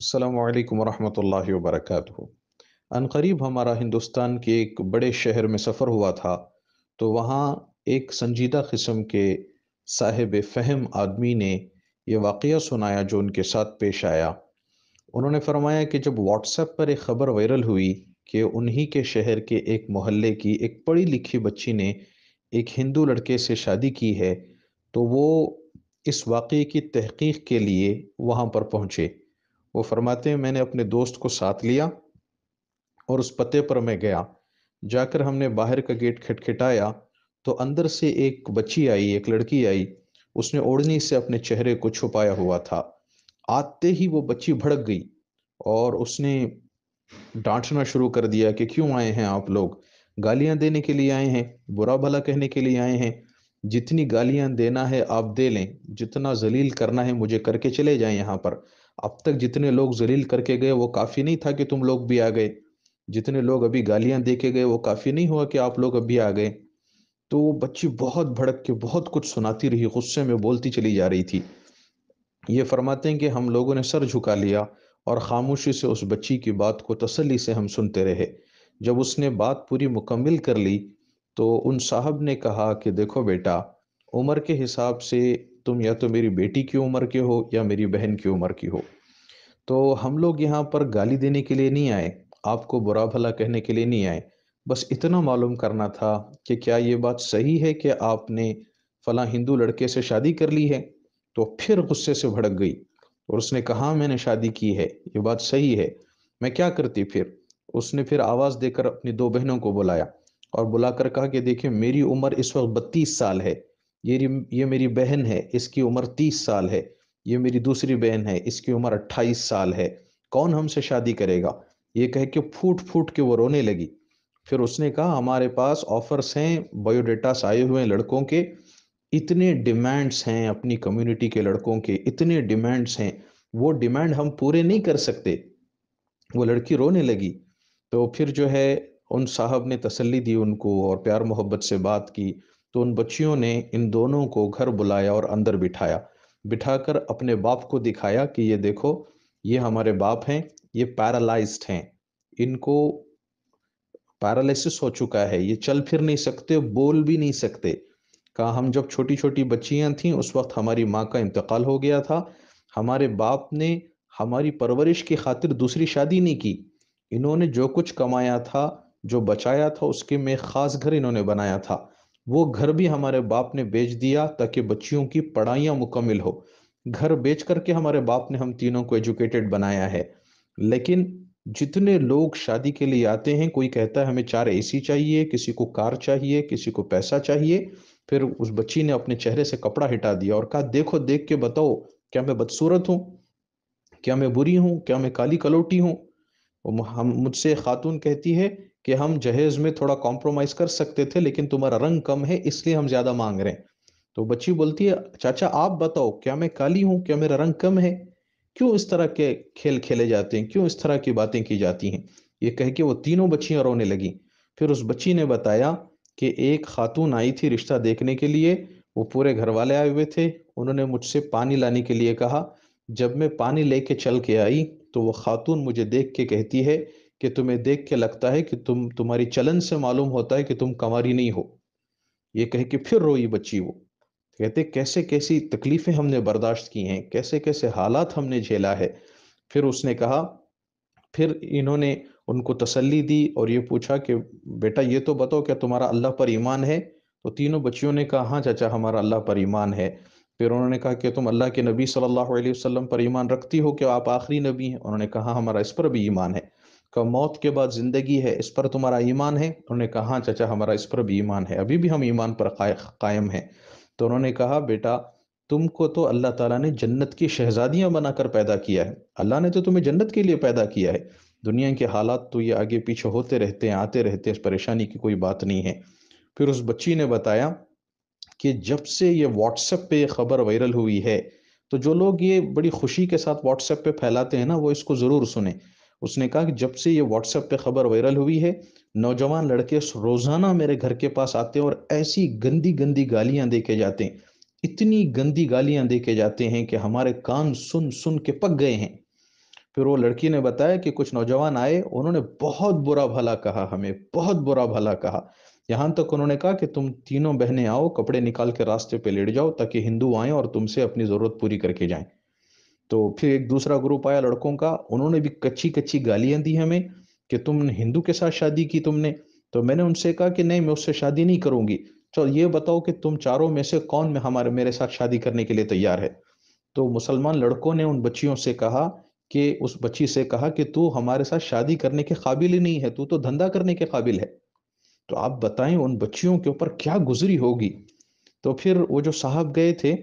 السلام علیکم ورحمۃ اللہ وبرکاتہ۔ عنقریب ہمارا ہندوستان کے ایک بڑے شہر میں سفر ہوا تھا، تو وہاں ایک سنجیدہ قسم کے صاحب فہم آدمی نے یہ واقعہ سنایا جو ان کے ساتھ پیش آیا۔ انہوں نے فرمایا کہ جب واٹس ایپ پر ایک خبر وائرل ہوئی کہ انہی کے شہر کے ایک محلے کی ایک پڑھی لکھی بچی نے ایک ہندو لڑکے سے شادی کی ہے، تو وہ اس واقعے کی تحقیق کے لیے وہاں پر پہنچے۔ وہ فرماتے ہیں میں نے اپنے دوست کو ساتھ لیا اور اس پتے پر میں گیا۔ جا کر ہم نے باہر کا گیٹ کھٹکھٹایا تو اندر سے ایک بچی آئی، ایک لڑکی آئی۔ اس نے اوڑھنی سے اپنے چہرے کو چھپایا ہوا تھا۔ آتے ہی وہ بچی بھڑک گئی اور اس نے ڈانٹنا شروع کر دیا کہ کیوں آئے ہیں آپ لوگ؟ گالیاں دینے کے لیے آئے ہیں؟ برا بھلا کہنے کے لیے آئے ہیں؟ جتنی گالیاں دینا ہے آپ دے لیں، جتنا ذلیل کرنا ہے مجھے کر کے چلے جائیں یہاں پر۔ اب تک جتنے لوگ ذلیل کر کے گئے وہ کافی نہیں تھا کہ تم لوگ بھی آ گئے، جتنے لوگ ابھی گالیاں دے کے گئے وہ کافی نہیں ہوا کہ آپ لوگ ابھی آ گئے۔ تو وہ بچی بہت بھڑک کے بہت کچھ سناتی رہی، غصے میں بولتی چلی جا رہی تھی۔ یہ فرماتے ہیں کہ ہم لوگوں نے سر جھکا لیا اور خاموشی سے اس بچی کی بات کو تسلی سے ہم سنتے رہے۔ جب اس نے بات پوری مکمل کر لی تو ان صاحب نے کہا کہ دیکھو بیٹا، عمر کے حساب سے تم یا تو میری بیٹی کی عمر کے ہو یا میری بہن کی عمر کی ہو، تو ہم لوگ یہاں پر گالی دینے کے لیے نہیں آئے، آپ کو برا بھلا کہنے کے لیے نہیں آئے۔ بس اتنا معلوم کرنا تھا کہ کیا یہ بات صحیح ہے کہ آپ نے فلاں ہندو لڑکے سے شادی کر لی ہے؟ تو پھر غصے سے بھڑک گئی اور اس نے کہا میں نے شادی کی ہے، یہ بات صحیح ہے، میں کیا کرتی پھر؟ اس نے پھر آواز دے کر اپنی دو بہنوں کو بلایا اور بلا کر کہا کہ دیکھیں میری عمر اس وقت 32 سال ہے، یہ میری بہن ہے، اس کی عمر 30 سال ہے، یہ میری دوسری بہن ہے، اس کی عمر 28 سال ہے، کون ہم سے شادی کرے گا؟ یہ کہہ کے پھوٹ پھوٹ کے وہ رونے لگی۔ پھر اس نے کہا ہمارے پاس آفرز ہیں، بایو ڈیٹاس آئے ہوئے ہیں لڑکوں کے، اتنے ڈیمانڈز ہیں اپنی کمیونٹی کے لڑکوں کے، اتنے ڈیمانڈز ہیں، وہ ڈیمانڈ ہم پورے نہیں کر سکتے۔ وہ لڑکی رونے لگی۔ تو پھر جو ہے ان صاحب نے تسلی دی ان کو اور پیار محبت سے بات کی، تو ان بچیوں نے ان دونوں کو گھر بلایا اور اندر بٹھایا، بٹھا کر اپنے باپ کو دکھایا کہ یہ دیکھو، یہ ہمارے باپ ہیں، یہ پیرالائزڈ ہیں، ان کو پیرالائسس ہو چکا ہے، یہ چل پھر نہیں سکتے، بول بھی نہیں سکتے۔ کہا ہم جب چھوٹی چھوٹی بچیاں تھیں اس وقت ہماری ماں کا انتقال ہو گیا تھا، ہمارے باپ نے ہماری پرورش کی خاطر دوسری شادی نہیں کی، انہوں نے جو کچھ کمایا تھا، جو بچایا تھا، اس کے میں ایک خاص گھر انہوں نے بنایا تھا، وہ گھر بھی ہمارے باپ نے بیچ دیا تاکہ بچیوں کی پڑھائیاں مکمل ہو۔ گھر بیچ کر کے ہمارے باپ نے ہم تینوں کو ایجوکیٹڈ بنایا ہے۔ لیکن جتنے لوگ شادی کے لیے آتے ہیں، کوئی کہتا ہے ہمیں 4 AC چاہیے، کسی کو کار چاہیے، کسی کو پیسہ چاہیے۔ پھر اس بچی نے اپنے چہرے سے کپڑا ہٹا دیا اور کہا دیکھو، دیکھ کے بتاؤ کیا میں بدصورت ہوں، کیا میں بری ہوں، کیا میں کالی کلوٹی ہوں؟ ہم مجھ سے خاتون کہتی ہے کہ ہم جہیز میں تھوڑا کمپرومائز کر سکتے تھے لیکن تمہارا رنگ کم ہے اس لیے ہم زیادہ مانگ رہے ہیں۔ تو بچی بولتی ہے چاچا آپ بتاؤ کیا میں کالی ہوں، کیا میرا رنگ کم ہے؟ کیوں اس طرح کے کھیل کھیلے جاتے ہیں، کیوں اس طرح کی باتیں کی جاتی ہیں؟ یہ کہہ کے وہ تینوں بچیاں رونے لگیں۔ پھر اس بچی نے بتایا کہ ایک خاتون آئی تھی رشتہ دیکھنے کے لیے، وہ پورے گھر والے آئے ہوئے تھے، انہوں نے مجھ سے پانی لانے کے لیے کہا، جب میں پانی لے کے چل کے آئی تو وہ خاتون مجھے دیکھ کے کہتی ہے کہ تمہیں دیکھ کے لگتا ہے کہ تمہاری چلن سے معلوم ہوتا ہے کہ تم کنواری نہیں ہو۔ یہ کہہ کے پھر روئی بچی۔ وہ کہتے کیسے کیسی تکلیفیں ہم نے برداشت کی ہیں، کیسے کیسے حالات ہم نے جھیلا ہے۔ پھر اس نے کہا، پھر انہوں نے ان کو تسلی دی اور یہ پوچھا کہ بیٹا یہ تو بتاؤ کیا تمہارا اللہ پر ایمان ہے؟ تو تینوں بچیوں نے کہا ہاں چاچا ہمارا اللہ پر ایمان ہے۔ پھر انہوں نے کہا کہ تم اللہ کے نبی صلی اللہ علیہ وسلم پر ایمان رکھتی ہو کہ آپ آخری نبی ہیں؟ انہوں نے کہا ہمارا اس پر بھی ایمان ہے۔ کہ موت کے بعد زندگی ہے، اس پر تمہارا ایمان ہے؟ انہوں نے کہا ہاں چاچا ہمارا اس پر بھی ایمان ہے، ابھی بھی ہم ایمان پر قائم ہیں۔ تو انہوں نے کہا بیٹا تم کو تو اللہ تعالیٰ نے جنت کی شہزادیاں بنا کر پیدا کیا ہے، اللہ نے تو تمہیں جنت کے لیے پیدا کیا ہے، دنیا کے حالات تو یہ آگے پیچھے ہوتے رہتے ہیں، آتے رہتے ہیں، اس پریشانی کی کوئی بات نہیں ہے۔ پھر اس بچی نے بتایا کہ جب سے یہ واٹس ایپ پہ یہ خبر وائرل ہوئی ہے، تو جو لوگ یہ بڑی خوشی کے ساتھ واٹس ایپ پہ پھیلاتے ہیں نا، وہ اس کو ضرور سنیں۔ اس نے کہا کہ جب سے یہ واٹس ایپ پہ خبر وائرل ہوئی ہے، نوجوان لڑکے روزانہ میرے گھر کے پاس آتے ہیں اور ایسی گندی گندی گالیاں دے کے جاتے ہیں، اتنی گندی گالیاں دے کے جاتے ہیں کہ ہمارے کان سن سن کے پک گئے ہیں۔ پھر وہ لڑکی نے بتایا کہ کچھ نوجوان آئے، انہوں نے بہت برا بھلا کہا ہمیں، بہت برا بھلا کہا، یہاں تک انہوں نے کہا کہ تم تینوں بہنیں آؤ، کپڑے نکال کے راستے پہ لیٹ جاؤ تاکہ ہندو آئیں اور تم سے اپنی ضرورت پوری کر کے جائیں۔ تو پھر ایک دوسرا گروپ آیا لڑکوں کا، انہوں نے بھی کچی کچی گالیاں دی ہمیں کہ تم نے ہندو کے ساتھ شادی کی تم نے۔ تو میں نے ان سے کہا کہ نہیں، میں اس سے شادی نہیں کروں گی، چلو یہ بتاؤ کہ تم چاروں میں سے کون میں ہمارے میرے ساتھ شادی کرنے کے لیے تیار ہے؟ تو مسلمان لڑکوں نے ان بچیوں سے کہا کہ اس بچی سے کہا کہ تو ہمارے ساتھ شادی کرنے کے قابل ہی نہیں ہے، تو دھندا کرنے کے قابل ہے۔ تو آپ بتائیں ان بچیوں کے اوپر کیا گزری ہوگی۔ تو پھر وہ جو صاحب گئے تھے،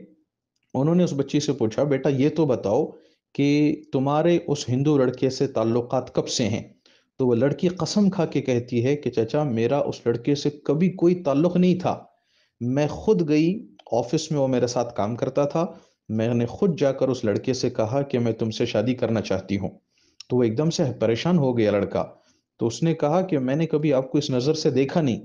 انہوں نے اس بچی سے پوچھا بیٹا یہ تو بتاؤ کہ تمہارے اس ہندو لڑکے سے تعلقات کب سے ہیں؟ تو وہ لڑکی قسم کھا کے کہتی ہے کہ چچا میرا اس لڑکے سے کبھی کوئی تعلق نہیں تھا، میں خود گئی آفس میں، وہ میرے ساتھ کام کرتا تھا، میں نے خود جا کر اس لڑکے سے کہا کہ میں تم سے شادی کرنا چاہتی ہوں۔ تو وہ ایک دم سے پریشان ہو گیا لڑکا، تو اس نے کہا کہ میں نے کبھی آپ کو اس نظر سے دیکھا نہیں۔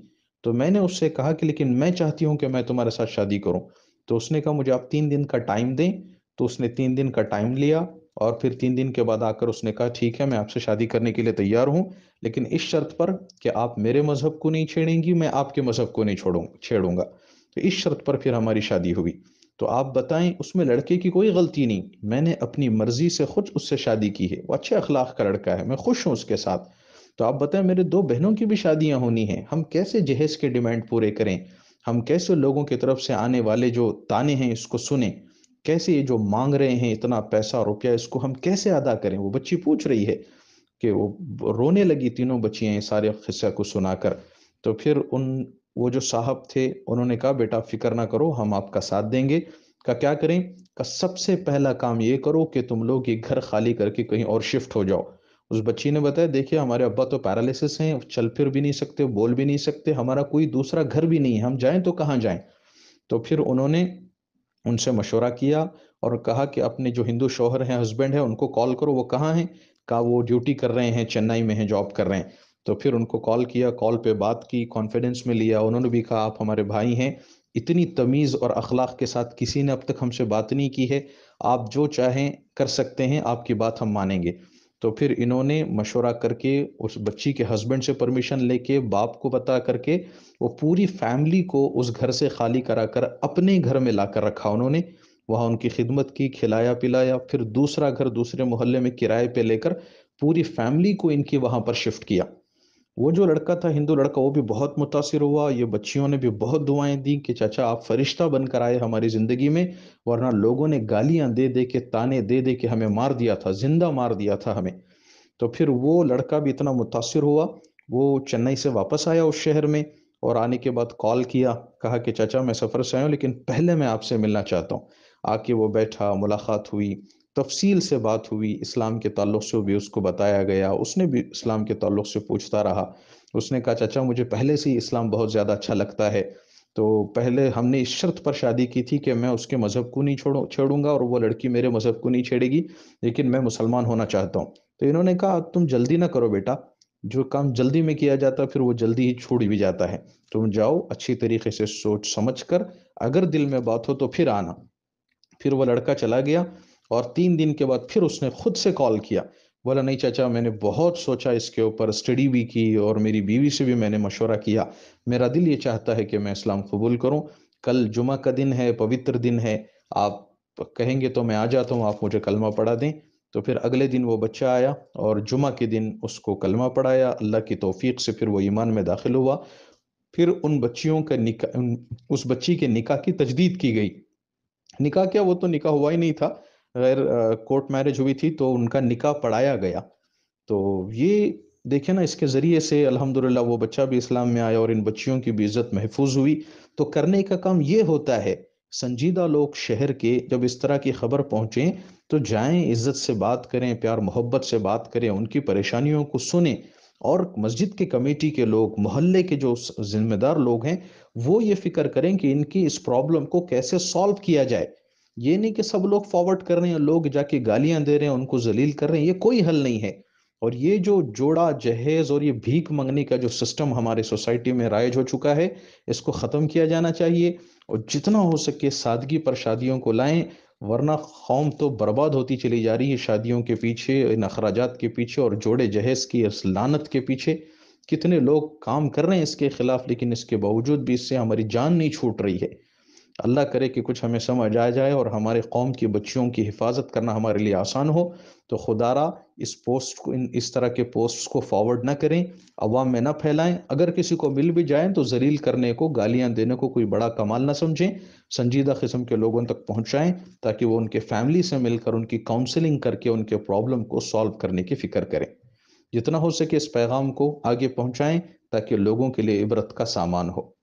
تو میں نے اس سے کہا کہ لیکن میں چاہتی ہوں کہ میں تمہارے ساتھ شادی کروں۔ تو اس نے کہا مجھے آپ 3 دن کا ٹائم دیں۔ تو اس نے 3 دن کا ٹائم لیا، اور پھر 3 دن کے بعد آ کر اس نے کہا ٹھیک ہے میں آپ سے شادی کرنے کے لیے تیار ہوں، لیکن اس شرط پر کہ آپ میرے مذہب کو نہیں چھیڑیں گی، میں آپ کے مذہب کو نہیں چھیڑوں گا۔ تو اس شرط پر پھر ہماری شادی ہوئی۔ تو آپ بتائیں اس میں لڑکے کی کوئی غلطی نہیں، میں نے اپنی مرضی سے خود اس سے شادی کی ہے، وہ اچھے اخلاق کا لڑکا ہے، میں خوش ہوں اس کے ساتھ۔ تو آپ بتائیں میرے 2 بہنوں کی بھی شادیاں ہونی ہیں، ہم کیسے جہیز کے ڈیمانڈ پورے کریں؟ ہم کیسے لوگوں کی طرف سے آنے والے جو تانے ہیں اس کو سنیں؟ کیسے یہ جو مانگ رہے ہیں اتنا پیسہ روپیہ، اس کو ہم کیسے ادا کریں؟ وہ بچی پوچھ رہی ہے کہ وہ رونے لگی، تینوں بچیاں ہیں سارے قصہ کو سنا کر۔ تو پھر وہ جو صاحب تھے انہوں نے کہا بیٹا فکر نہ کرو، ہم آپ کا ساتھ دیں گے۔ کہ کیا کریں؟ کہ سب سے پہلا کام یہ کرو کہ تم لوگ یہ گھر خالی کر کے کہیں اور شفٹ ہو جاؤ۔ اس بچی نے بتایا دیکھیے ہمارے ابا تو پیرالیسس ہیں، چل پھر بھی نہیں سکتے، بول بھی نہیں سکتے، ہمارا کوئی دوسرا گھر بھی نہیں ہے، ہم جائیں تو کہاں جائیں؟ تو پھر انہوں نے ان سے مشورہ کیا اور کہا کہ اپنے جو ہندو شوہر ہیں، ہسبینڈ ہیں، ان کو کال کرو، وہ کہاں ہیں؟ کہا وہ ڈیوٹی کر رہے ہیں، چنئی میں ہیں، جاب کر رہے ہیں۔ تو پھر ان کو کال کیا، کال پہ بات کی، کانفیڈنس میں لیا، انہوں نے بھی کہا آپ ہمارے بھائی ہیں، اتنی تمیز اور اخلاق کے ساتھ کسی نے اب تک ہم سے بات نہیں کی ہے، آپ جو چاہیں کر سکتے ہیں، آپ کی بات ہم مانیں گے۔ تو پھر انہوں نے مشورہ کر کے اس بچی کے ہسبینڈ سے پرمیشن لے کے، باپ کو بتا کر کے، وہ پوری فیملی کو اس گھر سے خالی کرا کر اپنے گھر میں لا کر رکھا انہوں نے، وہاں ان کی خدمت کی، کھلایا پلایا، پھر دوسرا گھر دوسرے محلے میں کرائے پہ لے کر پوری فیملی کو ان کی وہاں پر شفٹ کیا۔ وہ جو لڑکا تھا ہندو لڑکا، وہ بھی بہت متاثر ہوا، یہ بچیوں نے بھی بہت دعائیں دی کہ چچا آپ فرشتہ بن کر آئے ہماری زندگی میں، ورنہ لوگوں نے گالیاں دے دے کے، تانے دے دے کے ہمیں مار دیا تھا، زندہ مار دیا تھا ہمیں۔ تو پھر وہ لڑکا بھی اتنا متاثر ہوا، وہ چنئی سے واپس آیا اس شہر میں، اور آنے کے بعد کال کیا، کہا کہ چچا میں سفر سے آیا ہوں لیکن پہلے میں آپ سے ملنا چاہتا ہوں۔ آ کے وہ بیٹھا، ملاقات ہوئی، تفصیل سے بات ہوئی، اسلام کے تعلق سے بھی اس کو بتایا گیا، اس نے بھی اسلام کے تعلق سے پوچھتا رہا۔ اس نے کہا چچا مجھے پہلے سے ہی اسلام بہت زیادہ اچھا لگتا ہے، تو پہلے ہم نے اس شرط پر شادی کی تھی کہ میں اس کے مذہب کو نہیں چھوڑوں گا اور وہ لڑکی میرے مذہب کو نہیں چھیڑے گی، لیکن میں مسلمان ہونا چاہتا ہوں۔ تو انہوں نے کہا تم جلدی نہ کرو بیٹا، جو کام جلدی میں کیا جاتا ہے پھر وہ جلدی ہی چھوڑ بھی جاتا ہے، تم جاؤ اچھی طریقے سے سوچ سمجھ کر، اگر دل میں بات ہو تو پھر آنا۔ پھر وہ لڑکا چلا گیا، اور 3 دن کے بعد پھر اس نے خود سے کال کیا، بولا نہیں چچا میں نے بہت سوچا اس کے اوپر، اسٹڈی بھی کی، اور میری بیوی سے بھی میں نے مشورہ کیا، میرا دل یہ چاہتا ہے کہ میں اسلام قبول کروں، کل جمعہ کا دن ہے، پوتر دن ہے، آپ کہیں گے تو میں آ جاتا ہوں، آپ مجھے کلمہ پڑھا دیں۔ تو پھر اگلے دن وہ بچہ آیا اور جمعہ کے دن اس کو کلمہ پڑھایا، اللہ کی توفیق سے پھر وہ ایمان میں داخل ہوا۔ پھر ان بچیوں کا نکاح، اس بچی کے نکاح کی تجدید کی گئی۔ نکاح کیا، وہ تو نکاح ہوا ہی نہیں تھا، غیر کورٹ میرج ہوئی تھی، تو ان کا نکاح پڑھایا گیا۔ تو یہ دیکھیں نا، اس کے ذریعے سے الحمدللہ وہ بچہ بھی اسلام میں آیا اور ان بچیوں کی بھی عزت محفوظ ہوئی۔ تو کرنے کا کام یہ ہوتا ہے، سنجیدہ لوگ شہر کے جب اس طرح کی خبر پہنچیں تو جائیں، عزت سے بات کریں، پیار محبت سے بات کریں، ان کی پریشانیوں کو سنیں، اور مسجد کے کمیٹی کے لوگ، محلے کے جو ذمہ دار لوگ ہیں، وہ یہ فکر کریں کہ ان کی اس پرابلم کو کیسے سالو کیا جائے۔ یہ نہیں کہ سب لوگ فارورڈ کر رہے ہیں، لوگ جا کے گالیاں دے رہے ہیں، ان کو ذلیل کر رہے ہیں، یہ کوئی حل نہیں ہے۔ اور یہ جو جوڑا جہیز اور یہ بھیک منگنے کا جو سسٹم ہمارے سوسائٹی میں رائج ہو چکا ہے، اس کو ختم کیا جانا چاہیے، اور جتنا ہو سکے سادگی پر شادیوں کو لائیں، ورنہ قوم تو برباد ہوتی چلی جا رہی ہے شادیوں کے پیچھے، ان اخراجات کے پیچھے اور جوڑے جہیز کی اس لعنت کے پیچھے۔ کتنے لوگ کام کر رہے ہیں اس کے خلاف، لیکن اس کے باوجود بھی اس سے ہماری جان نہیں چھوٹ رہی ہے۔ اللہ کرے کہ کچھ ہمیں سمجھ آ جائے اور ہمارے قوم کی بچیوں کی حفاظت کرنا ہمارے لیے آسان ہو۔ تو خدا را اس پوسٹ کو، اس طرح کے پوسٹس کو فارورڈ نہ کریں، عوام میں نہ پھیلائیں۔ اگر کسی کو مل بھی جائیں تو ذلیل کرنے کو، گالیاں دینے کو کوئی بڑا کمال نہ سمجھیں، سنجیدہ قسم کے لوگوں تک پہنچائیں تاکہ وہ ان کے فیملی سے مل کر ان کی کاؤنسلنگ کر کے ان کے پرابلم کو سالو کرنے کی فکر کریں۔ جتنا ہو سکے اس پیغام کو آگے پہنچائیں تاکہ لوگوں کے لیے عبرت کا سامان ہو۔